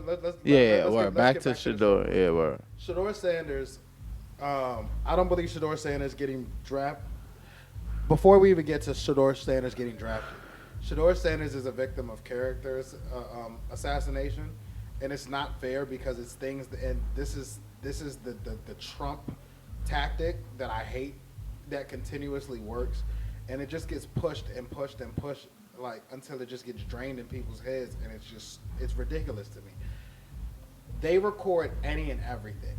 Word. Back to Shedeur. Yeah, word. Shedeur Sanders. I don't believe Shedeur Sanders getting drafted. Before we even get to Shedeur Sanders getting drafted, Shedeur Sanders is a victim of characters assassination, and it's not fair because it's things. And this is the Trump tactic that I hate that continuously works, and it just gets pushed and pushed and pushed like until it just gets drained in people's heads, and it's ridiculous to me. They record any and everything.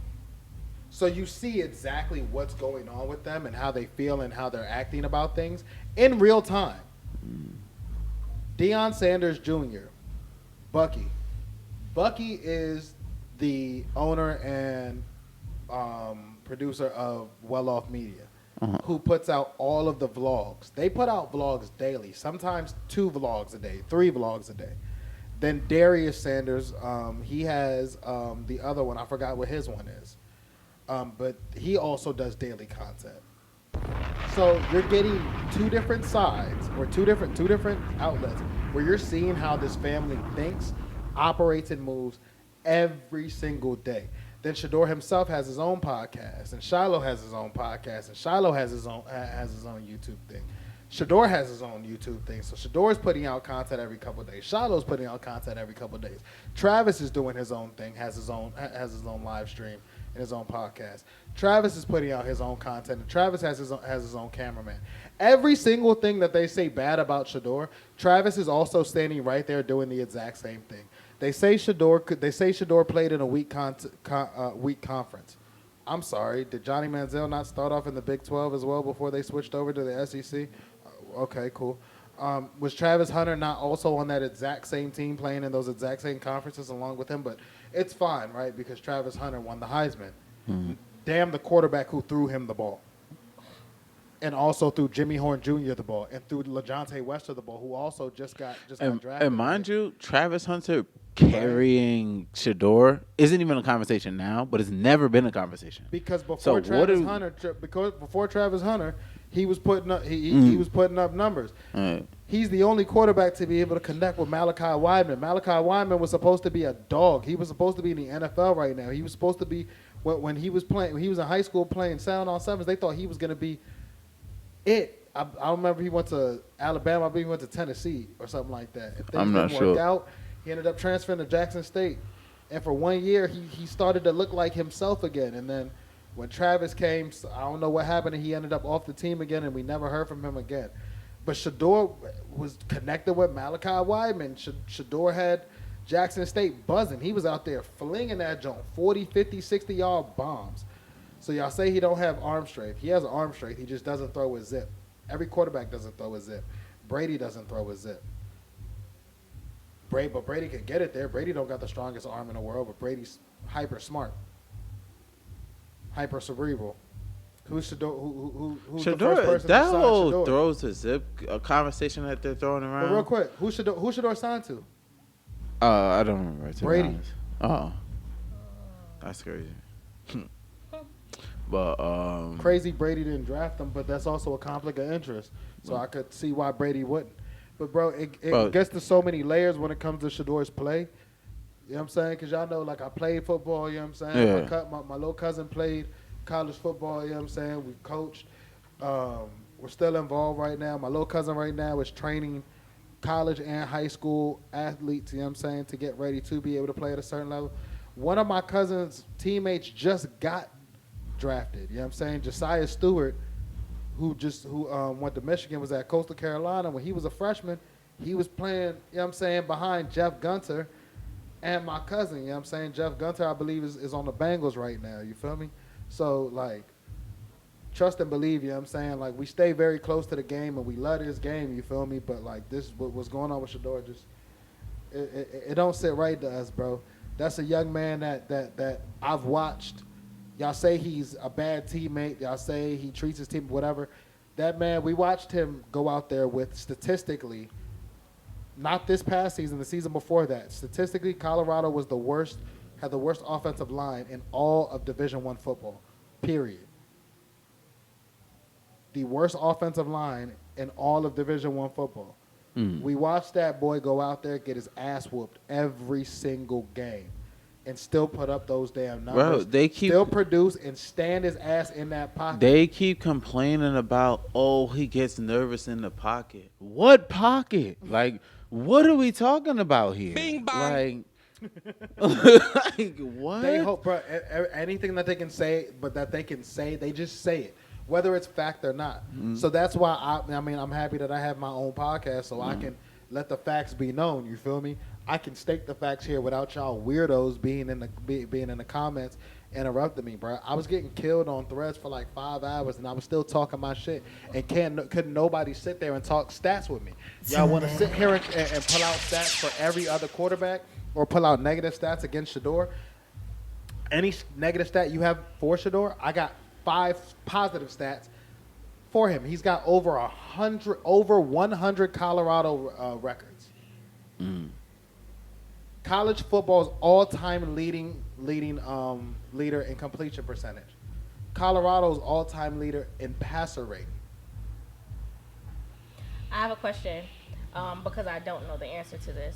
So you see exactly what's going on with them and how they feel and how they're acting about things in real time. Deion Sanders Jr., Bucky. Bucky is the owner and producer of Well Off Media, who puts out all of the vlogs. They put out vlogs daily, sometimes 2 vlogs a day, 3 vlogs a day. Then Darius Sanders, he has the other one. I forgot what his one is. But he also does daily content. So you're getting 2 different sides or two different outlets where you're seeing how this family thinks, operates, and moves every single day. Then Shedeur himself has his own podcast, and Shilo has his own podcast, and Shilo has his own YouTube thing. Shedeur has his own YouTube thing. So Shedeur's putting out content every couple of days. Shiloh's putting out content every couple of days. Travis is doing his own thing, has his own live stream and his own podcast. Travis is putting out his own content, and Travis has his own cameraman. Every single thing that they say bad about Shedeur, Travis is also standing right there doing the exact same thing. They say Shedeur played in a weak conference. I'm sorry, did Johnny Manziel not start off in the Big 12 as well before they switched over to the SEC? Okay, cool. Was Travis Hunter not also on that exact same team playing in those exact same conferences along with him? But it's fine, right? Because Travis Hunter won the Heisman. Mm-hmm. Damn the quarterback who threw him the ball. And also threw Jimmy Horn Jr. the ball. And threw LaJohntay Wester the ball, who also just got drafted. And mind you, Travis Hunter carrying Shedeur isn't even a conversation now, but it's never been a conversation. Because before Travis Hunter, he was putting up he was putting up numbers. Right. He's the only quarterback to be able to connect with Malachi Wideman. Malachi Wideman was supposed to be a dog. He was supposed to be in the NFL right now. He was supposed to be when he was playing. When he was in high school playing 7-on-7s, they thought he was going to be it. I remember he went to Alabama. I believe he went to Tennessee or something like that. If things didn't work out, he ended up transferring to Jackson State. And for 1 year, he started to look like himself again. And then when Travis came, I don't know what happened, and he ended up off the team again, and we never heard from him again. But Shedeur was connected with Malachi Wideman. Shedeur had Jackson State buzzing. He was out there flinging that joint, 40, 50, 60-yard bombs. So y'all say he don't have arm strength. He has arm strength. He just doesn't throw with zip. Every quarterback doesn't throw with zip. Brady doesn't throw with zip. But Brady can get it there. Brady don't got the strongest arm in the world, but Brady's hyper smart, hyper cerebral. Who's the first person that to sign whole Shedeur? throws to zip a conversation that they're throwing around. But real quick, who Shedeur signed to? I don't remember. Brady. Oh, that's crazy. But crazy Brady didn't draft him, but that's also a conflict of interest. So I could see why Brady wouldn't. But bro, it gets to so many layers when it comes to Shedeur's play. You know what I'm saying? Because y'all know, like, I played football. You know what I'm saying? Yeah. My little cousin played college football. You know what I'm saying? We coached. We're still involved right now. My little cousin right now is training college and high school athletes. You know what I'm saying? To get ready to be able to play at a certain level. One of my cousin's teammates just got drafted. You know what I'm saying? Josiah Stewart, who went to Michigan, was at Coastal Carolina. When he was a freshman, he was playing, you know what I'm saying, behind Jeff Gunter and my cousin. You know what I'm saying? Jeff Gunter, I believe, is on the Bengals right now. You feel me? So, like, trust and believe, you know what I'm saying? Like, we stay very close to the game, and we love this game, you feel me? But, like, this, what's going on with Shedeur, just, it don't sit right to us, bro. That's a young man that I've watched. Y'all say he's a bad teammate. Y'all say he treats his team, whatever. That man, we watched him go out there with, statistically, not this past season, the season before that. Statistically, Colorado was had the worst offensive line in all of Division I football, period. The worst offensive line in all of Division I football. We watched that boy go out there, get his ass whooped every single game, and still put up those damn numbers. Bro, still produce and stand his ass in that pocket. They keep complaining about, he gets nervous in the pocket. What pocket? Like, what are we talking about here? Bing bang. Like what? They hope, bro. Anything that they can say, they just say it, whether it's fact or not. So that's why I'm happy that I have my own podcast, so I can let the facts be known. You feel me? I can state the facts here without y'all weirdos being in the comments interrupting me, bro. I was getting killed on Threads for like 5 hours, and I was still talking my shit, and couldn't nobody sit there and talk stats with me. Y'all want to sit here and pull out stats for every other quarterback, or pull out negative stats against Shedeur? Any negative stat you have for Shedeur, I got 5 positive stats for him. He's got over 100 Colorado records. College football's all-time leader in completion percentage. Colorado's all-time leader in passer rating. I have a question because I don't know the answer to this.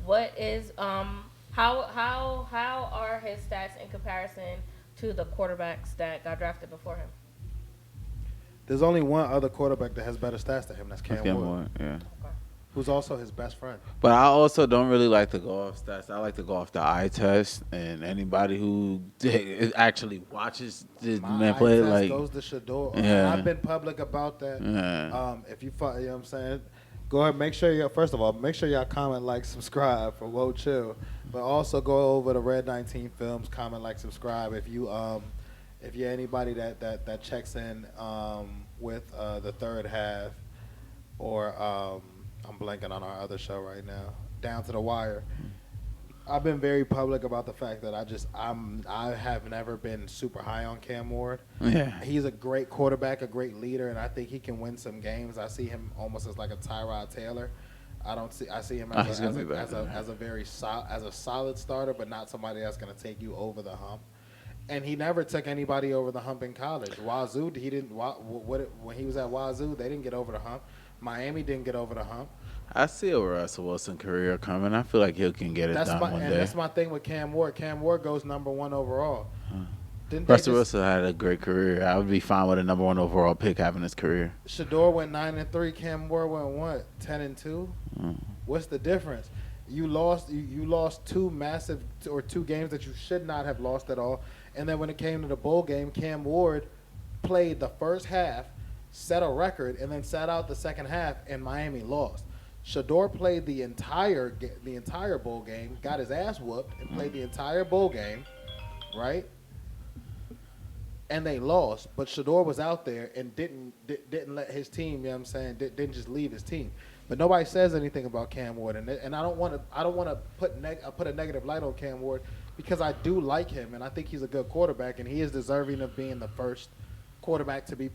What is how are his stats in comparison to the quarterbacks that got drafted before him? There's only one other quarterback that has better stats than him. That's Cam Ward, yeah. Who's also his best friend. But I also don't really like to go off stats. I like to go off the eye test, and anybody who actually watches the man play, like, goes to Shedeur. Yeah. I've been public about that. Yeah. If you know what I'm saying, go ahead. Make sure first of all, make sure y'all comment, like, subscribe for Woah Chill. But also go over to Red 19 Films, comment, like, subscribe. If you're anybody that checks in with the third half, or I'm blanking on our other show right now, Down to the Wire. I've been very public about the fact that I have never been super high on Cam Ward. Yeah. He's a great quarterback, a great leader, and I think he can win some games. I see him almost as like a Tyrod Taylor. I see him as a solid starter, but not somebody that's going to take you over the hump. And he never took anybody over the hump in college. Wazoo, he didn't. When he was at Wazoo, they didn't get over the hump. Miami didn't get over the hump. I see a Russell Wilson career coming. I feel like he can get it done one day. That's my thing with Cam Ward. Cam Ward goes number 1 overall. Russell Wilson had a great career. I would be fine with a number 1 overall pick having his career. Shedeur went 9-3. Cam Ward went what? 10-2. What's the difference? You lost 2 games that you should not have lost at all. And then when it came to the bowl game, Cam Ward played the first half, set a record, and then sat out the second half, and Miami lost. Shedeur played the entire bowl game, got his ass whooped, and played the entire bowl game, right? And they lost, but Shedeur was out there and didn't let his team, you know what I'm saying, didn't just leave his team. But nobody says anything about Cam Ward, and I don't want to put a negative light on Cam Ward, because I do like him, and I think he's a good quarterback, and he is deserving of being the first quarterback to be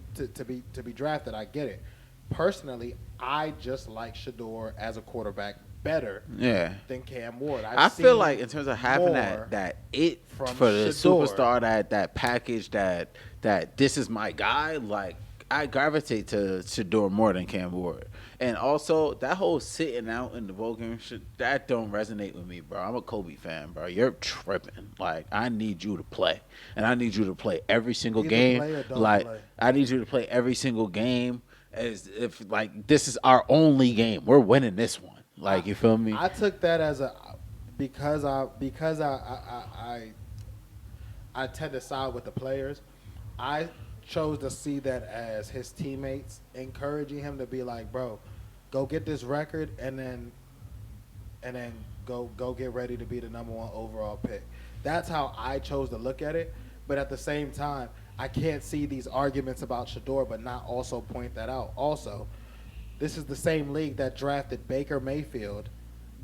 drafted. I get it. Personally, I just like Shedeur as a quarterback better than Cam Ward. I feel like in terms of having that it for the Shedeur. superstar, that package, that this is my guy, like, I gravitate to Shedeur more than Cam Ward. And also, that whole sitting out in the bowl game shit, that don't resonate with me, bro. I'm a Kobe fan, bro. You're tripping. Like, I need you to play. And I need you to play every single game. Play. I need you to play every single game as if, like, this is our only game. We're winning this one. Like, you feel me? I took that as because I tend to side with the players. I chose to see that as his teammates encouraging him to be like, bro, go get this record and then go get ready to be the number 1 overall pick. That's how I chose to look at it. But at the same time, I can't see these arguments about Shedeur but not also point that out. Also, this is the same league that drafted Baker Mayfield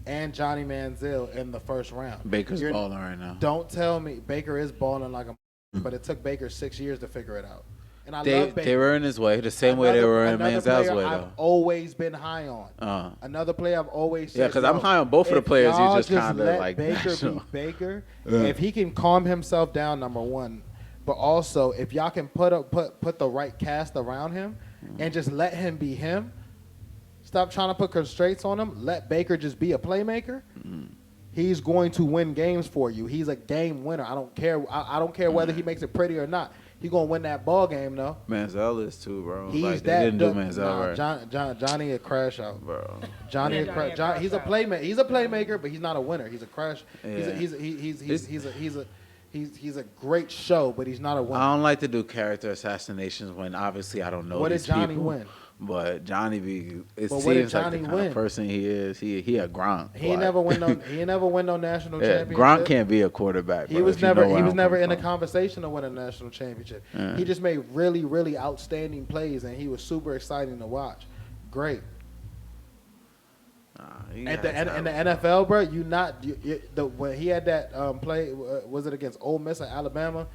and Johnny Manziel in the first round. Baker's balling right now. Don't tell me Baker is balling like a but it took Baker 6 years to figure it out. And love Baker. They were in his way, the same way they were in Manziel's way, though. I've always been high on. Another player I've always said. Yeah, because I'm high on both of the players. You just kind of like Baker be Baker. If he can calm himself down, number 1, but also if y'all can put the right cast around him and just let him be him, Stop trying to put constraints on him. Let Baker just be a playmaker. He's going to win games for you. He's a game winner. I don't care. I don't care whether he makes it pretty or not. He's gonna win that ball game though. Manziel is too, bro. He's like, that. they didn't do Manziel right. Johnny a crash out, bro. Johnny, Yeah, a Johnny a John, crash he's a out. playmaker. He's a playmaker, but he's not a winner. He's a crash. Yeah. He's a great show, but he's not a winner. I don't like to do character assassinations when obviously I don't know What did these Johnny people. win? But Johnny be it But what did seems like Johnny the kind win? of person he is. He a Gronk. He ain't never win no. He ain't never win no national Yeah, championship. Gronk can't be a quarterback. He bro, was if you never. know where He was I'm never coming in the from. conversation to win a national championship. Yeah. He just made really, really outstanding plays, and he was super exciting to watch. Great. Nah, he And had in the talent. NFL, bro, when he had that play, was it against Ole Miss or Alabama,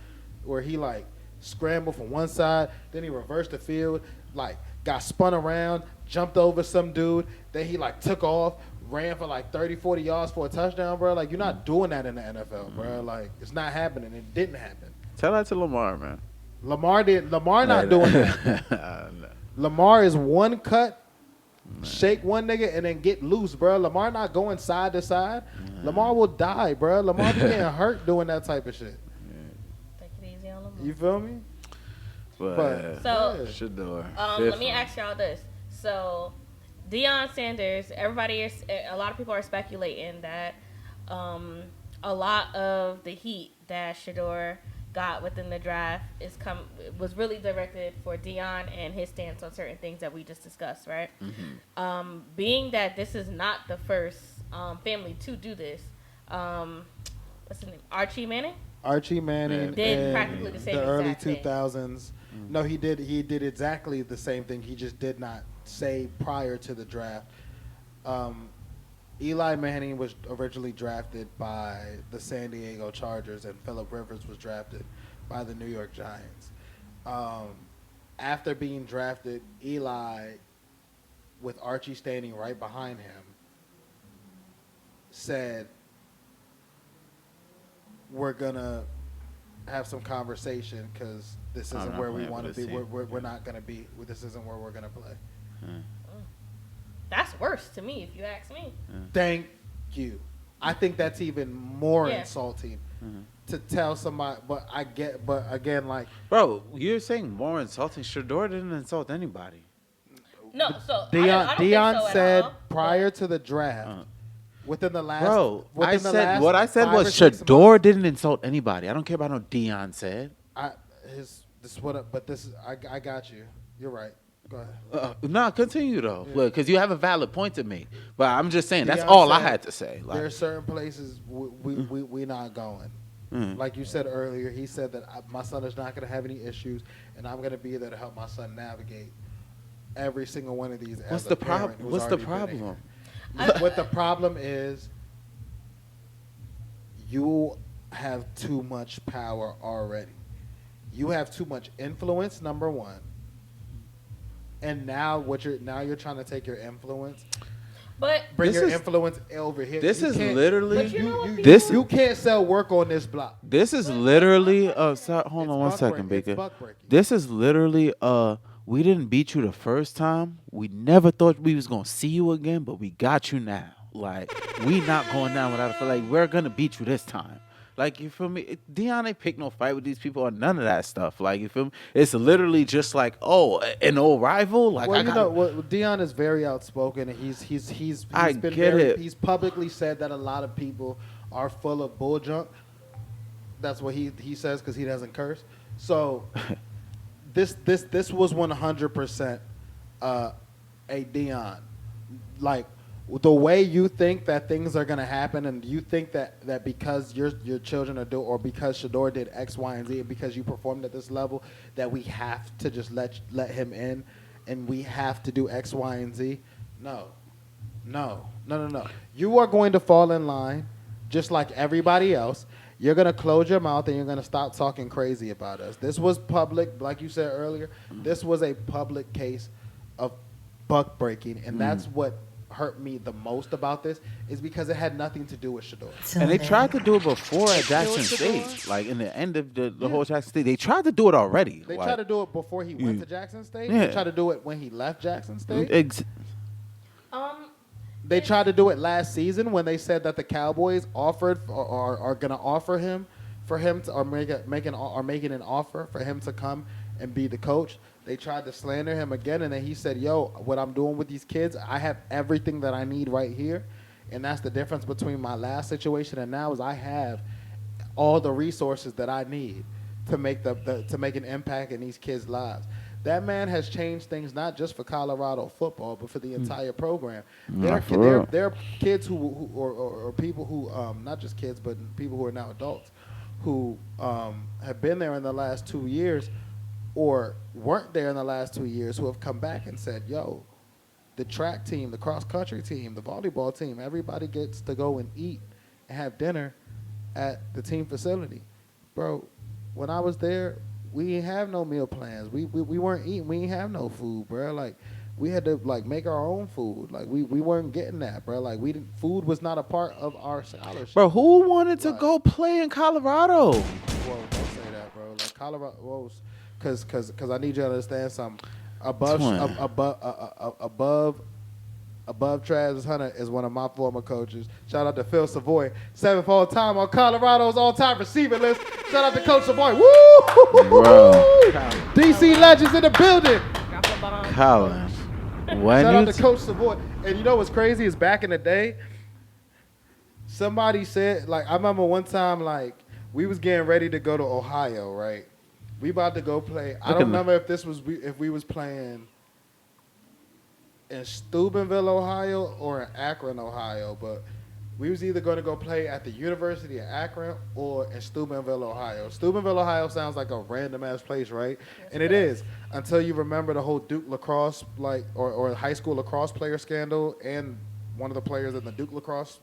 where he like scrambled from one side, then he reversed the field, like got spun around, jumped over some dude, then he like took off, ran for like 30, 40 yards for a touchdown, bro. Like you're not doing that in the NFL, bro. Like it's not happening. It didn't happen. Tell that to Lamar, man. Lamar not doing that. No. Lamar is one cut, shake one nigga, and then get loose, bro. Lamar not going side to side. Lamar will die, bro. Lamar be getting hurt doing that type of shit. Take it easy on Lamar. You feel me? But So- Shedeur. Let me ask y'all this. So, Deion Sanders, a lot of people are speculating that a lot of the heat that Shedeur got within the draft was really directed for Deion and his stance on certain things that we just discussed, right? Mm-hmm. Being that this is not the first family to do this, what's his name? Archie Manning? Archie Manning Did in practically the same early exact thing. 2000s. No, he did exactly the same thing. He just did not say prior to the draft. Eli Manning was originally drafted by the San Diego Chargers, and Phillip Rivers was drafted by the New York Giants. After being drafted, Eli, with Archie standing right behind him, said, we're going to have some conversation because this I'm isn't not where we playing want for to be. this team. We're not going to be. This isn't where we're going to play. That's worse to me, if you ask me. Thank you. I think that's even more Yeah. insulting to tell somebody. But again, like Bro, you're saying more insulting. Shedeur didn't insult anybody. No, so Deion, I don't think Deion so at said all, prior but- to the draft, within the last. Bro, within I the said last what I said 5 or was 6 Shedeur months, didn't insult anybody. I don't care about no Deion said. I got you. You're right. Go ahead. No, continue though, Yeah. because you have a valid point to make. But I'm just saying that's Deion all I said had to say. There are Like, certain places we not going. Like you said earlier, he said that my son is not going to have any issues, and I'm going to be there to help my son navigate every single one of these. what's as the a parent problem? who's What's the already been problem? here. What the problem is, you have too much power already. You have too much influence. Number one, and now you're trying to take your influence. But Bring This your is- influence over here. This You is can't- literally. But you know what This you can't sell work on this block. This is literally hold It's on one buck second, break- it's Baker. buck breaking. This is literally we didn't beat you the first time. We never thought we was gonna see you again, but we got you now. Like we not going down without a fight. Like we're gonna beat you this time. Like you feel me? Deion ain't pick no fight with these people or none of that stuff. Like you feel me? It's literally just like an old rival. Like Well, I got Deion is very outspoken, and he's I been get very, it. He's publicly said that a lot of people are full of bull junk. That's what he says because he doesn't curse. So this was 100% a Deion. Like the way you think that things are gonna happen, and you think that because your children are doing, or because Shedeur did X, Y, and Z, and because you performed at this level, that we have to just let him in, and we have to do X, Y, and Z. No. You are going to fall in line, just like everybody else. You're gonna close your mouth and you're gonna stop talking crazy about us. This was public, like you said earlier. This was a public case of buck breaking, and that's what hurt me the most about this, is because it had nothing to do with Shedeur. and they tried to do it before at Jackson State. Like in the end of the whole Jackson State, they tried to do it already. They like, tried to do it before he went to Jackson State. Yeah. They tried to do it when he left Jackson State. They tried to do it last season when they said that the Cowboys offered or are going to offer him for him to or making an offer for him to come and be the coach. They tried to slander him again, and then he said, "Yo, what I'm doing with these kids, I have everything that I need right here." And that's the difference between my last situation and now is I have all the resources that I need to make to make an impact in these kids' lives. That man has changed things not just for Colorado football, but for the entire program. There are kids who or people who not just kids, but people who are now adults who have been there in the last 2 years or weren't there in the last 2 years who have come back and said, "Yo, the track team, the cross country team, the volleyball team, everybody gets to go and eat and have dinner at the team facility." Bro, when I was there, we didn't have no meal plans. We weren't eating. We didn't have no food, bro. Like, we had to, like, make our own food. Like, we weren't getting that, bro. Like, food was not a part of our scholarship. Bro, who wanted to go play in Colorado? Whoa, don't say that, bro. Like, Colorado, because I need you to understand something. Above Travis Hunter is one of my former coaches. Shout out to Phil Savoy, 7th all time on Colorado's all time receiver list. Shout out to Coach Savoy. Woo! Bro. DC Legends in the building. Colin. Shout out to Coach Savoy. And you know what's crazy is back in the day, somebody said, like, I remember one time, like, we was getting ready to go to Ohio, right? We about to go play. I don't remember if we was playing in Steubenville, Ohio, or in Akron, Ohio, but we was either going to go play at the University of Akron or in Steubenville, Ohio. Steubenville, Ohio sounds like a random ass place, right? And it is, until you remember the whole Duke lacrosse, like, or high school lacrosse player scandal, and one of the players in the Duke lacrosse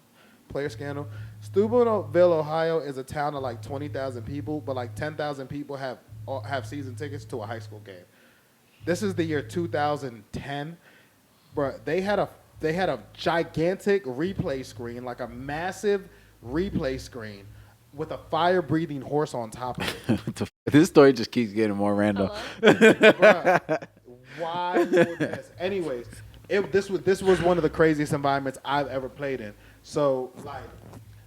player scandal. Steubenville, Ohio is a town of like 20,000 people, but like 10,000 people have season tickets to a high school game. This is the year 2010. Bro, they had a gigantic replay screen, like a massive replay screen with a fire-breathing horse on top of it. This story just keeps getting more random. Bruh, why would this? Anyways, this was one of the craziest environments I've ever played in. So, like,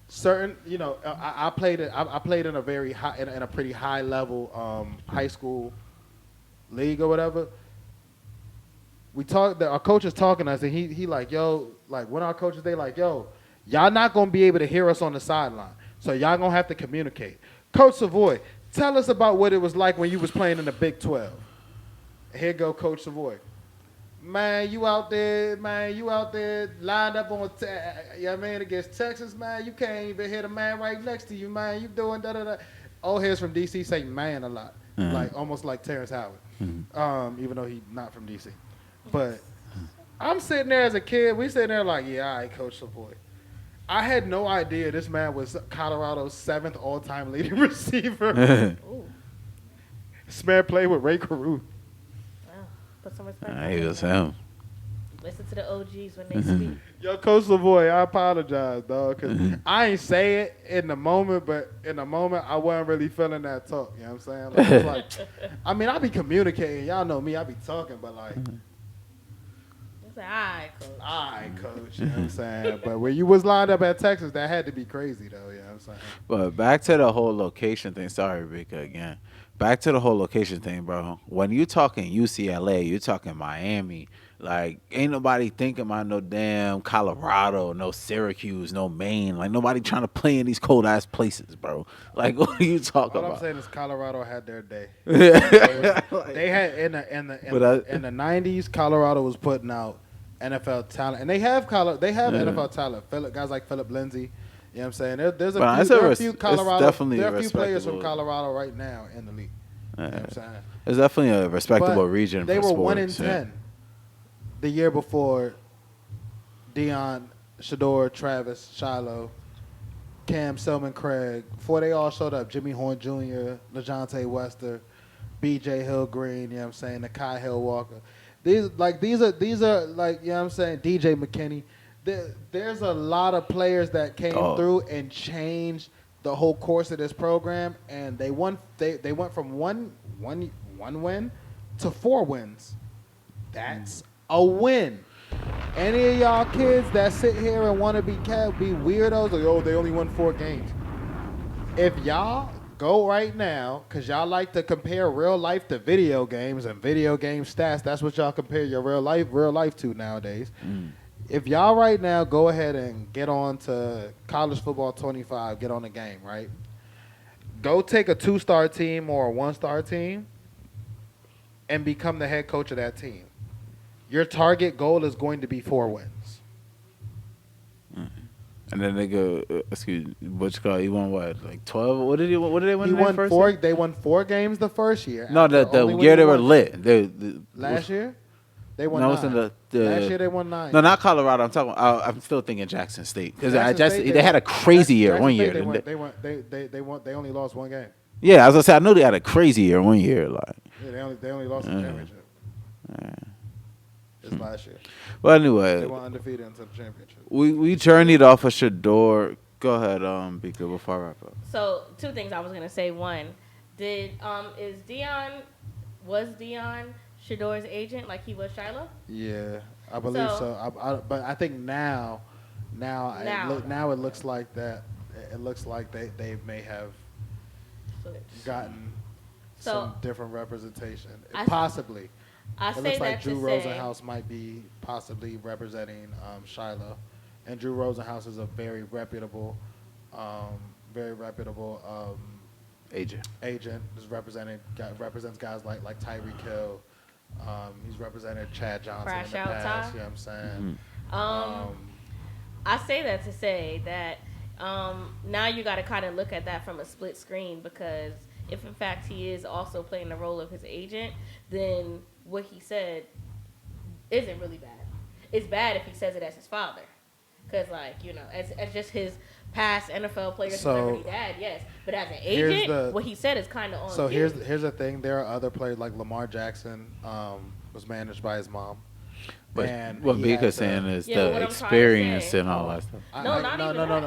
certain, you know, I played in a very high, in a pretty high level high school league or whatever. Our coach is talking to us, and he like, yo, like, when our coaches, they like, yo, y'all not going to be able to hear us on the sideline, so y'all going to have to communicate. Coach Savoy, tell us about what it was like when you was playing in the Big 12. Here go Coach Savoy. Man, you out there lined up on, against Texas, man. You can't even hit a man right next to you, man. You doing da-da-da. Old heads from D.C. say man a lot, like almost like Terrence Howard, even though he's not from D.C. But I'm sitting there as a kid. We sitting there like, yeah, all right, Coach Savoy. I had no idea this man was Colorado's 7th all-time leading receiver. This man played with Ray Carew. Put some respect. He was him. Listen to the OGs when they speak. Yo, Coach Savoy, I apologize, dog, because I ain't say it in the moment, but in the moment, I wasn't really feeling that talk. You know what I'm saying? Like, it's like, I mean, I be communicating. Y'all know me. I be talking, but like, all right, Coach. All right, Coach. You know what I'm saying? But when you was lined up at Texas, that had to be crazy, though. You know what I'm saying? But back to the whole location thing. Sorry, Rika, again. Back to the whole location thing, bro. When you talking UCLA, you talking Miami. Like, ain't nobody thinking about no damn Colorado, no Syracuse, no Maine. Like, nobody trying to play in these cold-ass places, bro. Like, what are you talking about? All I'm saying is Colorado had their day. They had, in the 90s, Colorado was putting out NFL talent. And they have NFL talent. Guys like Philip Lindsay. You know what I'm saying? There are a few players from Colorado right now in the league. You know what I'm saying? It's definitely a respectable region for sports. They were 1-10 the year before Deion, Shedeur, Travis, Shilo, Cam, Selman, Craig. Before they all showed up, Jimmy Horn Jr., LeJontay Wester, B.J. Hill Green, you know what I'm saying, Nakai Hill Walker. These are like, you know what I'm saying, DJ McKinney. There's a lot of players that came through and changed the whole course of this program, and they went from one win to 4 wins. That's a win. Any of y'all kids that sit here and want to be weirdos, like, oh, they only won 4 games. If y'all go right now, because y'all like to compare real life to video games and video game stats, that's what y'all compare your real life to nowadays. If y'all right now go ahead and get on to College Football 25, get on the game, right? Go take a 2-star team or a 1-star team and become the head coach of that team. Your target goal is going to be 4 wins. And then they go, excuse me, what you call it? He won what, like 12? What did they win? He won first 4. year? They won 4 games the first year. No, the year they were lit. Last year, they won no, 9. it's in the Last year they won 9. No, not Colorado. I'm talking. I'm still thinking Jackson State because State, they had a crazy year one year. They only lost 1 game. Yeah, I was gonna say I knew they had a crazy year one year. Like, Yeah, they only lost the championship. This last year. Well, anyway, They went undefeated until the championship. we journeyed off of Shedeur. Go ahead, Bika, before I wrap up. So 2 things I was gonna say. One, was Deion Shedeur's agent like he was Shilo? Yeah, I believe so. But I think now it looks like that. It looks like they may have gotten some different representation. Possibly. It looks like Drew Rosenhaus might be possibly representing Shilo, and Drew Rosenhaus is a very reputable Agent. Represents guys like Tyreek Hill. He's represented Chad Johnson Crash in the out past. Ty. You know what I'm saying? I say that to say that now you got to kind of look at that from a split screen, because if in fact he is also playing the role of his agent, then what he said isn't really bad. It's bad if he says it as his father, because as just his past NFL player, celebrity dad, yes, but as an agent, what he said is kind of on. So here's the thing: there are other players like Lamar Jackson was managed by his mom. But and what Bika's saying is the experience and all that stuff. No.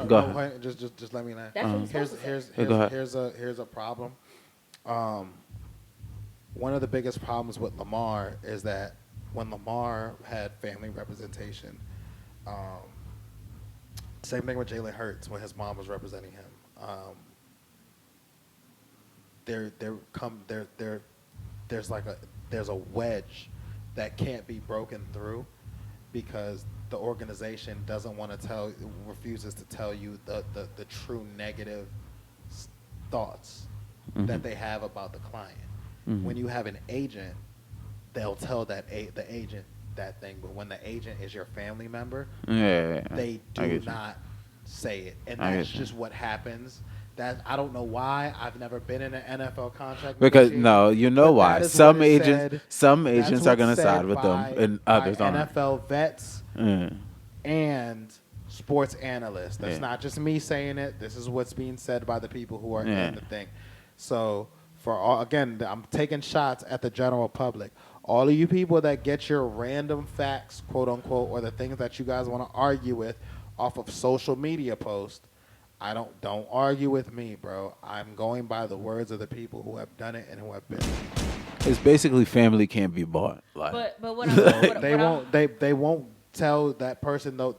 Go ahead. Just let me know. Here's a problem. One of the biggest problems with Lamar is that when Lamar had family representation, same thing with Jalen Hurts when his mom was representing him. There's a wedge that can't be broken through because the organization refuses to tell you the true negative thoughts that they have about the client. When you have an agent, they'll tell the agent that thing, but when the agent is your family member, they do not say it, and that's just what happens. That I don't know why. I've never been in an NFL contract because you know why. Some agents are going to side with them, and others aren't. NFL vets and sports analysts. That's not just me saying it. This is what's being said by the people who are in the thing. So again, I'm taking shots at the general public. All of you people that get your random facts, quote unquote, or the things that you guys want to argue with off of social media posts, don't argue with me, bro. I'm going by the words of the people who have done it and who have been. It's basically family can't be bought. Like, but what they won't tell that person though.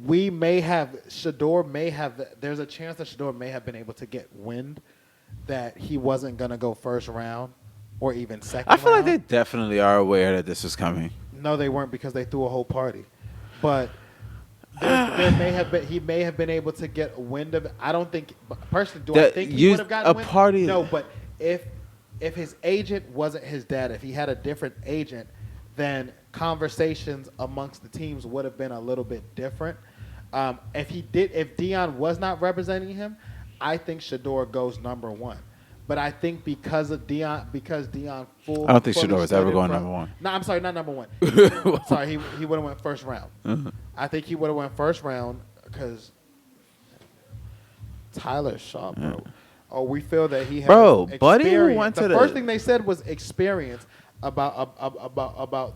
We may have Shedeur may have. There's a chance that Shedeur may have been able to get wind that he wasn't gonna go first round or even second. I feel round. like they definitely are aware that this is coming. No, they weren't, because they threw a whole party. But there may have been. He may have been able to get wind of it. I don't think. Personally, I think he would have gotten wind? Party? No, but if his agent wasn't his dad, if he had a different agent, then conversations amongst the teams would have been a little bit different. If Deion was not representing him, I think Shedeur goes number 1. But I think because Deion I don't think Shedeur is ever going number 1. No, I'm sorry, not number 1. Sorry, he would have went first round. I think he would have went first round because Tyler Shough, bro. Oh, we feel that he has Buddy experience. went to the first thing they said was experience about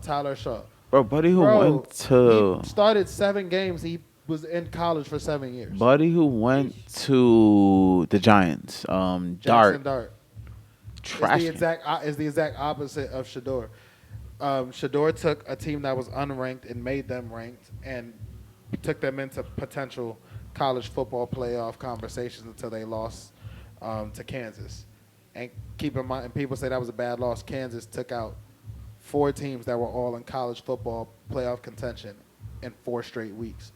Tyler Shough. Buddy went to he started 7 games. He was in college for 7 years. Buddy who went to the Giants. Jaxson Dart. Trash. Is the exact opposite of Shedeur. Shedeur took a team that was unranked and made them ranked and took them into potential college football playoff conversations until they lost to Kansas. And keep in mind, and people say that was a bad loss. Kansas took out 4 teams that were all in college football playoff contention in 4 straight weeks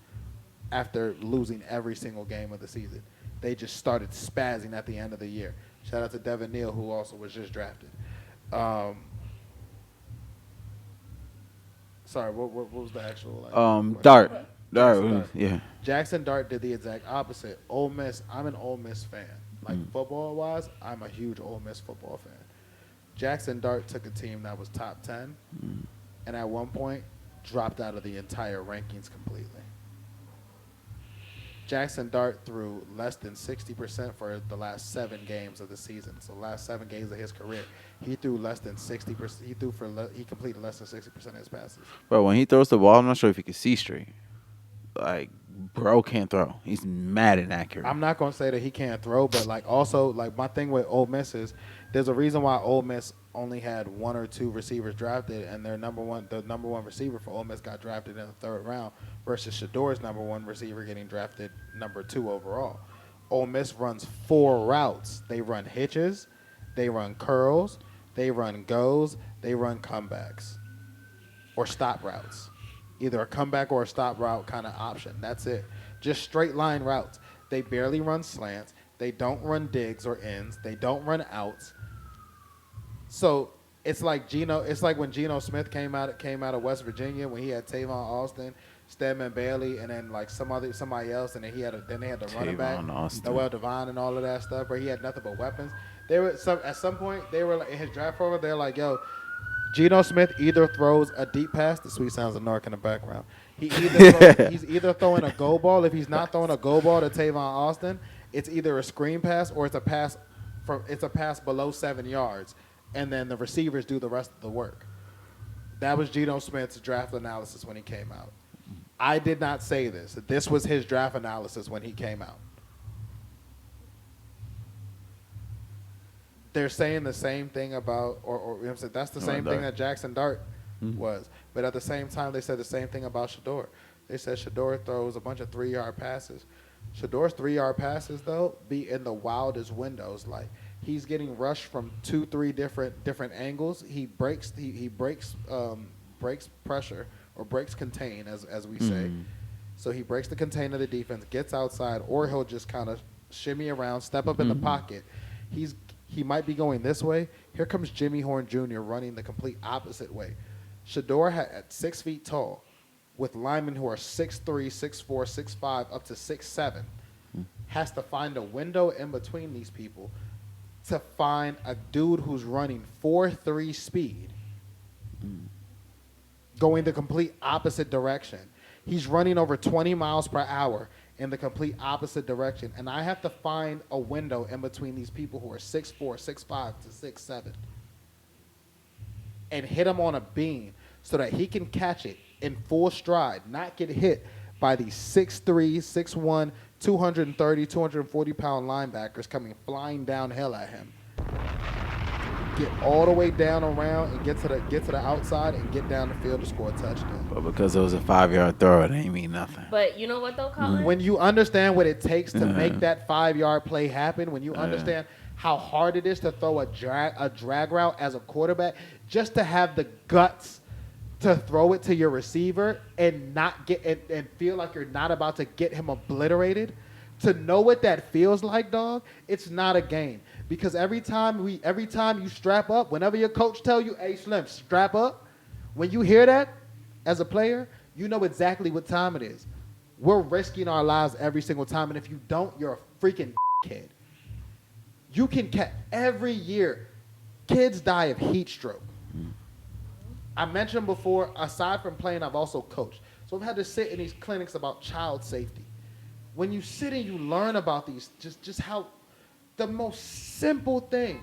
after losing every single game of the season. They just started spazzing at the end of the year. Shout out to Devin Neal, who also was just drafted. Sorry, what was the actual? Dart. Jaxson Dart. Yeah. Jaxson Dart did the exact opposite. Ole Miss, I'm an Ole Miss fan. Like football-wise, I'm a huge Ole Miss football fan. Jaxson Dart took a team that was top 10, and at one point dropped out of the entire rankings completely. Jaxson Dart threw less than 60% for the last 7 games of the season. So last 7 games of his career, he threw less than 60%. He completed less than 60% of his passes. Bro, when he throws the ball, I'm not sure if he can see straight. Like, bro can't throw. He's mad inaccurate. I'm not gonna say that he can't throw, but like also like my thing with Ole Miss is there's a reason why Ole Miss only had 1 or 2 receivers drafted, and the number one receiver for Ole Miss got drafted in the 3rd round versus Shedeur's number 1 receiver getting drafted number 2 overall. Ole Miss runs 4 routes. They run hitches, they run curls, they run goes, they run comebacks, or stop routes. Either a comeback or a stop route kind of option. That's it. Just straight line routes. They barely run slants. They don't run digs or ends. They don't run outs. So it's like when Geno Smith came out of West Virginia when he had Tavon Austin, Stedman Bailey, and then like somebody else, and then they had the running back, Noel Devine, and all of that stuff. Where he had nothing but weapons. At some point they were like, in his draft program. They're like, yo, Geno Smith either throws a deep pass. The sweet sounds of Narc in the background. He's either throwing a go ball. If he's not throwing a go ball to Tavon Austin, it's either a screen pass or it's a pass below 7 yards, and then the receivers do the rest of the work. That was Geno Smith's draft analysis when he came out. I did not say this. This was his draft analysis when he came out. They're saying the same thing about, or you know, that's the same thing that Jaxson Dart was. But at the same time, they said the same thing about Shedeur. They said Shedeur throws a bunch of 3-yard passes. Shedeur's 3-yard passes, though, be in the wildest windows. Like, he's getting rushed from 2-3 different angles. He breaks pressure or breaks contain, as we say. So he breaks the contain of the defense, gets outside, or he'll just kind of shimmy around, step up in the pocket. He might be going this way. Here comes Jimmy Horn Jr. running the complete opposite way. Shedeur at 6 feet tall, with linemen who are 6'3", 6'4", 6'5", up to 6'7", has to find a window in between these people to find a dude who's running 4.3 speed, going the complete opposite direction. He's running over 20 miles per hour in the complete opposite direction. And I have to find a window in between these people who are 6'4", 6'5", to 6'7", and hit him on a beam so that he can catch it in full stride, not get hit by these 6'3", 6'1", 230, 240-pound linebackers coming flying downhill at him. Get all the way down around and get to the outside and get down the field to score a touchdown. But because it was a 5-yard throw, it ain't mean nothing. But you know what, though, Colin? When you understand what it takes to make that 5-yard play happen, when you understand how hard it is to throw a drag route as a quarterback, just to have the guts to throw it to your receiver and not get and feel like you're not about to get him obliterated, to know what that feels like, dog, it's not a game. Because every time you strap up, whenever your coach tell you, hey, Slim, strap up, when you hear that as a player, you know exactly what time it is. We're risking our lives every single time, and if you don't, you're a freaking kid. You can every year, kids die of heat stroke. I mentioned before, aside from playing, I've also coached. So I've had to sit in these clinics about child safety. When you sit and you learn about these, just how the most simple thing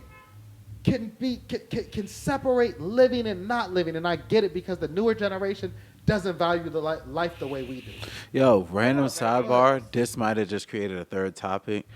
can separate living and not living. And I get it because the newer generation doesn't value the life the way we do. Yo, random sidebar. This might have just created a third topic.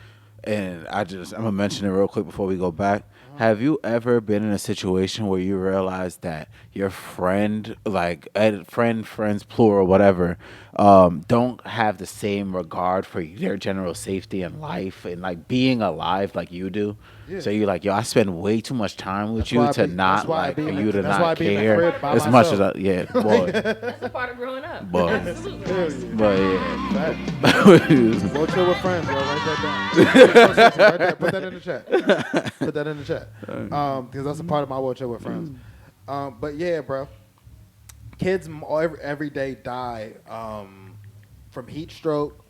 and I'm gonna mention it real quick before we go back. Have you ever been in a situation where you realize that your friend, like friends plural, whatever, don't have the same regard for their general safety and life and like being alive like you do? Yeah. So you're like, yo, I spend way too much time with That's you why I to be- not that's why I like be for in you the- to that's why I not be in the care crib by as much as myself. yeah, boy, That's a part of growing up. But- Absolutely. but yeah. Fact. Go chill with friends, bro. Write that down. Write that. Put that in the chat. Put that in the chat. Because that's a part of my Woah chill with friends. But yeah, bro. Kids every day die from heat stroke.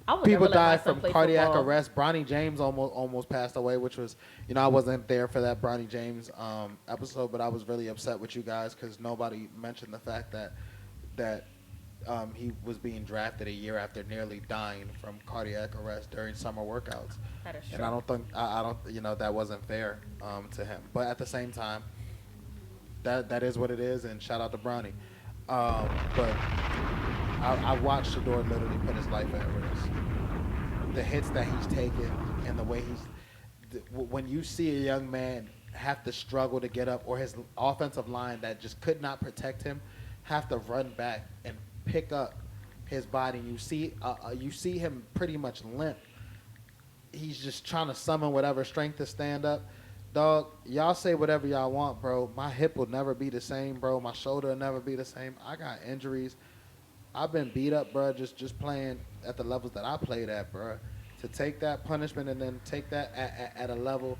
I would People never let my die son from play cardiac football. arrest. Bronny James almost passed away, which was, I wasn't there for that Bronny James episode, but I was really upset with you guys because nobody mentioned the fact that he was being drafted a year after nearly dying from cardiac arrest during summer workouts. That is And true. I don't think that wasn't fair to him. But at the same time, that is what it is. And shout out to Bronny. But I watched Shedeur literally put his life at risk. The hits that he's taken and the way when you see a young man have to struggle to get up, or his offensive line that just could not protect him have to run back and pick up his body. You see him pretty much limp. He's just trying to summon whatever strength to stand up. Dog, y'all say whatever y'all want, bro. My hip will never be the same, bro. My shoulder will never be the same. I got injuries. I've been beat up, bro, just playing at the levels that I played at, bro. To take that punishment and then take that at a level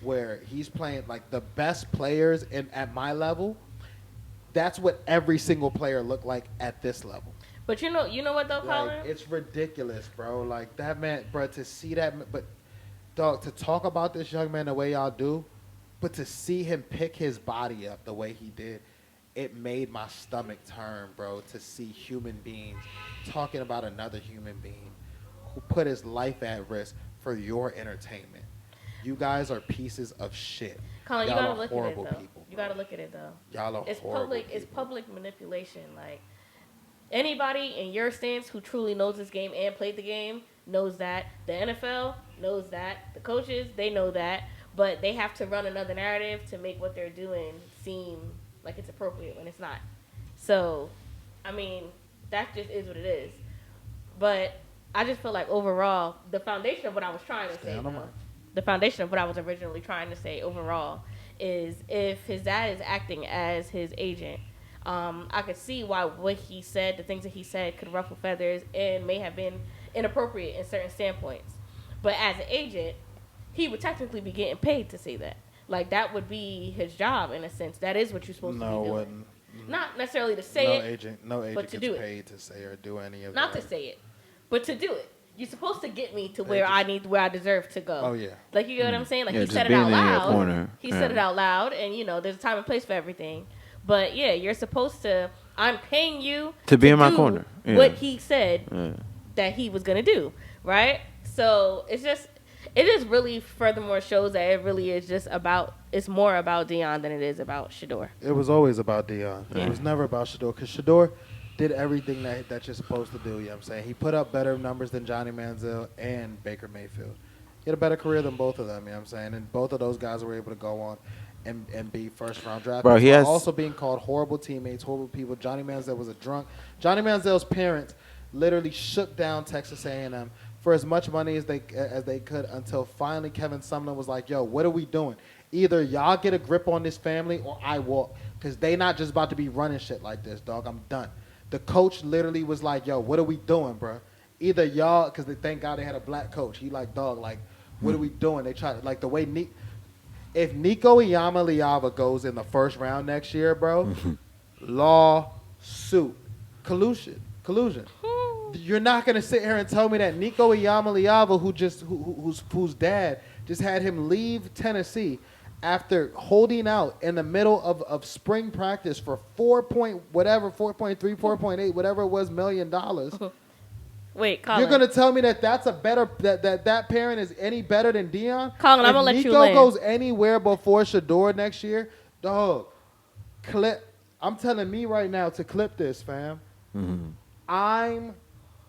where he's playing like the best players at my level, that's what every single player looked like at this level. But you know what though, Colin? Like, it's ridiculous, bro. Like, that man, bro, to see that, but, dog, to talk about this young man the way y'all do, but to see him pick his body up the way he did, it made my stomach turn, bro, to see human beings talking about another human being who put his life at risk for your entertainment. You guys are pieces of shit. Colin, you Y'all gotta are look horrible at it though. people. You gotta look at it though. Y'all are It's horrible public. It's people. public manipulation. Like anybody in your stance who truly knows this game and played the game knows that. The NFL knows that. The coaches, they know that. But they have to run another narrative to make what they're doing seem like it's appropriate when it's not. So, I mean, that just is what it is. But I just feel like overall, the foundation of what I was trying to say, the foundation of what I was originally trying to say overall is if his dad is acting as his agent, I could see why what he said, the things that he said could ruffle feathers and may have been inappropriate in certain standpoints. But as an agent, he would technically be getting paid to say that. Like, that would be his job in a sense. That is what you're supposed to be doing. Wouldn't. Not necessarily to say No agent but to gets do it. paid to say or do any of Not that. to say it, but to do it. You're supposed to get me to where I deserve to go. Oh, yeah. Like, you get what I'm saying? Like, Yeah, he just said it being out in your loud. corner. He Yeah. said it out loud, and, there's a time and place for everything. But, yeah, you're supposed to, I'm paying you To be in my do corner. Yeah. what he said Yeah. that he was going to do, right? So, it just really furthermore shows that it really is just about, it's more about Deion than it is about Shedeur. It was always about Deion. Yeah. It was never about Shedeur, because Shedeur did everything that you're supposed to do, you know what I'm saying? He put up better numbers than Johnny Manziel and Baker Mayfield. He had a better career than both of them, you know what I'm saying? And both of those guys were able to go on and be first-round draft Bro, picks, he while has- also being called horrible teammates, horrible people. Johnny Manziel was a drunk. Johnny Manziel's parents literally shook down Texas A&M for as much money as they could until finally Kevin Sumlin was like, yo, what are we doing? Either y'all get a grip on this family or I walk, because they not just about to be running shit like this, dog. I'm done. The coach literally was like, yo, what are we doing, bro? Either y'all, because they thank God they had a black coach. He like, dog, like, what are we doing? They try, like, the way if Nico Iamaleava goes in the first round next year, bro, lawsuit, collusion. You're not gonna sit here and tell me that Nico Iamaleava, whose dad just had him leave Tennessee after holding out in the middle of spring practice for 4.3, 4.8, whatever it was, $1 million. Wait, Colin. You're gonna tell me that's a better that parent is any better than Deion? Colin, I'm If gonna let you Nico land. goes anywhere before Shedeur next year, dog. I'm telling me right now to clip this, fam. I'm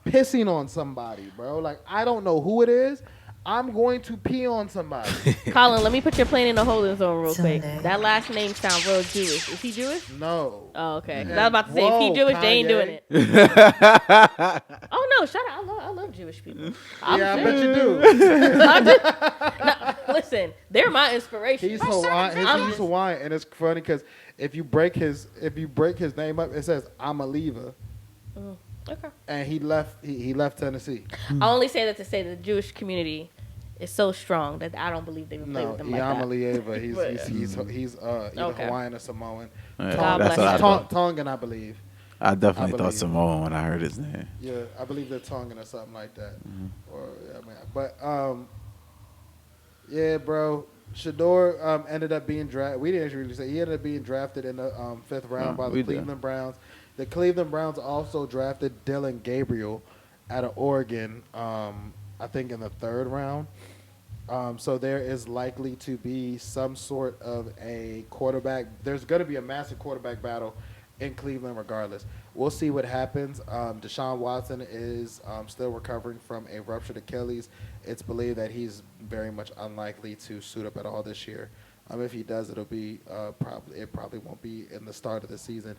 pissing on somebody, bro. Like, I don't know who it is. I'm going to pee on somebody. Colin, let me put your plane in the holding zone real quick. That last name sounds real Jewish. Is he Jewish? No. Oh, okay. 'Cause I was about to say, if he Jewish, they ain't doing it. Oh, no. Shout out. I love Jewish people. Yeah, I bet you do. No, listen, they're my inspiration. He's Hawaiian, and it's funny because if you break his name up, it says I'm a lever. Okay. And he left Tennessee. I only say that to say that the Jewish community is so strong that I don't believe they would play with them like that. Lieva, he's either Hawaiian or Samoan. God bless him. Tongan, I believe. I definitely thought Samoan when I heard his name. Yeah, I believe they're Tongan or something like that. Yeah, bro. Shedeur ended up being drafted. We didn't really say he ended up being drafted in the 5th round by the Cleveland Browns. The Cleveland Browns also drafted Dylan Gabriel out of Oregon, I think in the 3rd round. So there is likely to be some sort of a quarterback. There's going to be a massive quarterback battle in Cleveland regardless. We'll see what happens. Deshaun Watson is still recovering from a ruptured Achilles. It's believed that he's very much unlikely to suit up at all this year. If he does, it'll be probably won't be in the start of the season.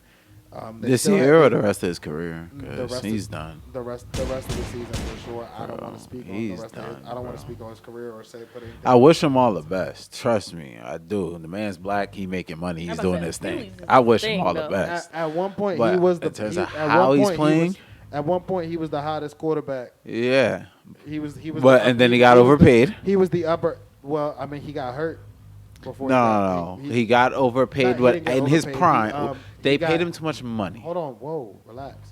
This year or the rest of his career? Because he's done. The rest of the season for sure. I don't want to speak on the rest done, of his, I don't want to speak on his career or put anything. I wish him all the best. Trust me, I do. The man's black. He making money. He's doing his thing. I wish him all the best. At one point, But he was the. in terms of how he's playing. At one point, he was the hottest quarterback. Yeah. He was. But and then he got overpaid. He was the upper. Well, I mean, he got hurt. No. He got overpaid. But in his prime, they paid him too much money. Hold on, whoa, relax.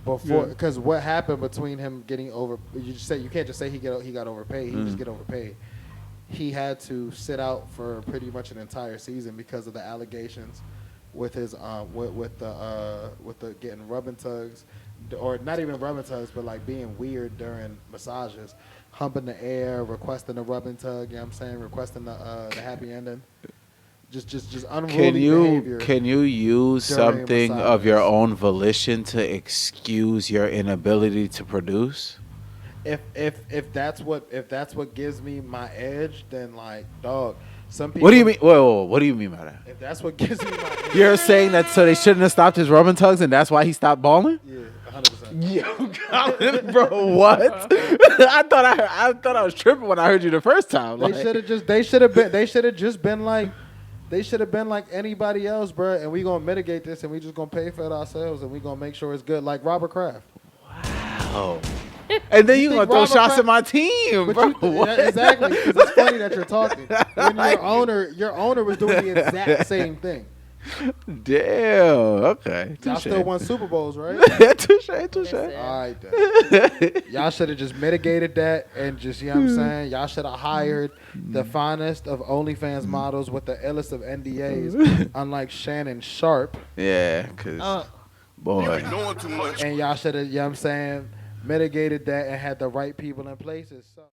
Because what happened between him getting over? You can't just say he got overpaid. He just get overpaid. He had to sit out for pretty much an entire season because of the allegations with his with the getting rubbing tugs, or not even rubbing tugs, but like being weird during massages, humping the air, requesting a rubbing tug. You know what I'm saying? Requesting the happy ending. Just unruly behavior. Can you use something of your own volition to excuse your inability to produce? If that's what gives me my edge, then like dog. Some people. What do you mean? Whoa, what do you mean by that? If that's what gives me my edge. You're saying that so they shouldn't have stopped his rubbing tugs and that's why he stopped balling? Yeah, 100%. Yo, Colin, bro, what? I thought I was tripping when I heard you the first time. They should have been like anybody else, bro. And we gonna mitigate this, and we just gonna pay for it ourselves, and we gonna make sure it's good, like Robert Kraft. Wow. And then you gonna throw shots at my team, bro. Exactly. Because it's funny that you're talking. When your owner was doing the exact same thing. Damn. Okay. Y'all still won Super Bowls, right? Touche. All right, then. Y'all should have just mitigated that and just, you know what I'm saying? Y'all should have hired the finest of OnlyFans models with the illest of NDAs, unlike Shannon Sharp. Yeah, because, boy. And y'all should have, you know what I'm saying, mitigated that and had the right people in places. So.